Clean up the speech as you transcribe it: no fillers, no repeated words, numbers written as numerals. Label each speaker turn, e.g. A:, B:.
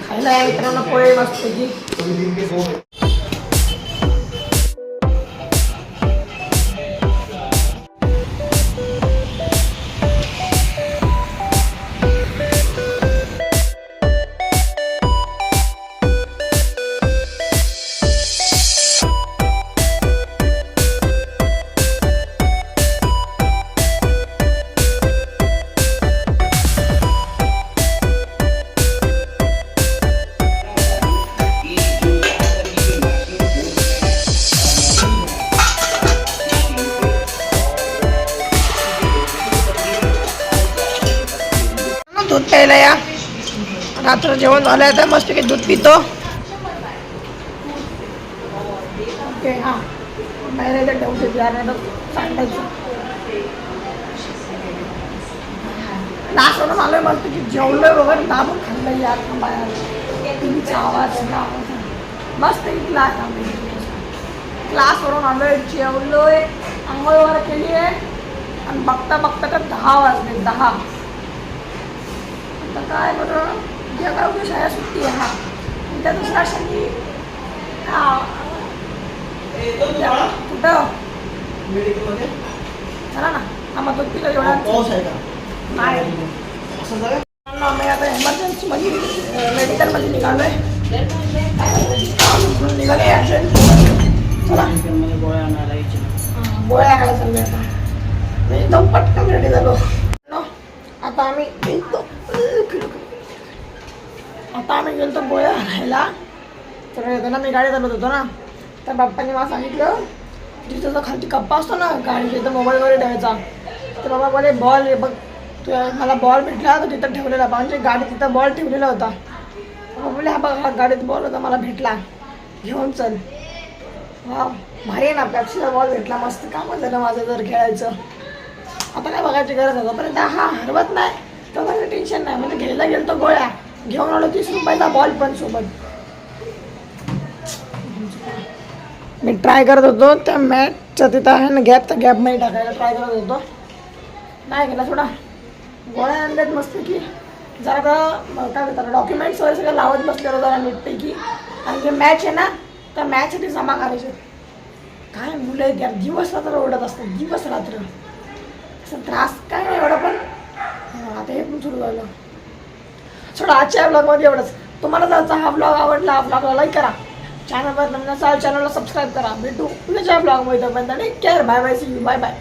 A: खायला या मित्रांनो पोहे मस्त की दूध प्यायला या. रात्र जेवण झालं आहे तर मस्त की दूध पितो. ओके हां बाहेर ठेवते बिहार सांगायचं नाश होऊन आलोय मस्त की जेवलोय वगैरे दाबून खाल्लं यार बाहेर टीव्हीचा आवाज मस्त इथला क्लासवरून आलोय जेवलोय आंघोळ वगैरे केली आहे आणि बघता बघता तर 10 वाजले 10. तर काय बरं उद्या काय उद्या शाळा सुट्टी आहे. हा उद्या दुसरा शनी कुठं
B: मेडिकलमध्ये
A: चला ना आम्हा 2 किलो एवढा
B: पाऊस आहे का
A: नाही
B: असं झालं.
A: आम्ही आता एमर्जन्सीमध्ये मेडिकलमध्ये निघालो आहे. निघाले अर्जंट चला
B: गोळ्या आणायला
A: गोळ्या आणायला चालले आता. मी एकदम पटकन रेडी झालो. आता आम्ही गेलो गोळ्या आणायला. तर येताना मी गाडी चालवत होतो ना तर बाप्पाने मला सांगितलं तिथं जो खालती कप्पा असतो ना गाडीच्या इथं मोबाईल वगैरे ठेवायचा. तर बाबा बोले बॉल बघ तू मला बॉल भेटला तर तिथं ठेवलेला म्हणजे गाडी तिथं बॉल ठेवलेला होता. बोले हा बघ हा गाडीत बॉल होता मला भेटला घेऊन चल. वा भारी आहे ना पॅप्सीचा बॉल भेटला मस्त कामं झालं माझं जर खेळायचं. आता काय बघायची गरज आहे तोपर्यंत हा हरवत नाही तोपर्यंत टेन्शन नाही. म्हणजे घ्यायला गेलो तो गोळ्या घेऊन आलो 30 रुपयाचा बॉल पण सोबत. मी ट्राय करत होतो त्या मॅटच्या तिथं आहे ना गॅप त्या गॅपमध्ये टाकायला ट्राय करत होतो नाही गेला थोडा. गोळ्या आणल्यात मस्त की जरा काय म्हणतात डॉक्युमेंट्स वगैरे सगळं लावत बसलेलं जरा नीटपैकी. आणि जे मॅच आहे ना त्या मॅचसाठी जमा करायचे. काय मुलं आहेत यार दिवस रात्र ओढत असतात दिवस रात्र. असं त्रास काय नाही एवढं पण आता हे पण सुरू झालं. सोडा आजच्या ब्लॉगमध्ये एवढंच. तुम्हाला जर हा ब्लॉग आवडला हा ब्लॉगला लाईक करा. चॅनलवर नवीन असाल चॅनलला सबस्क्राईब करा. भेटू पुढच्या ब्लॉगमध्ये. Take care bye bye see you bye bye.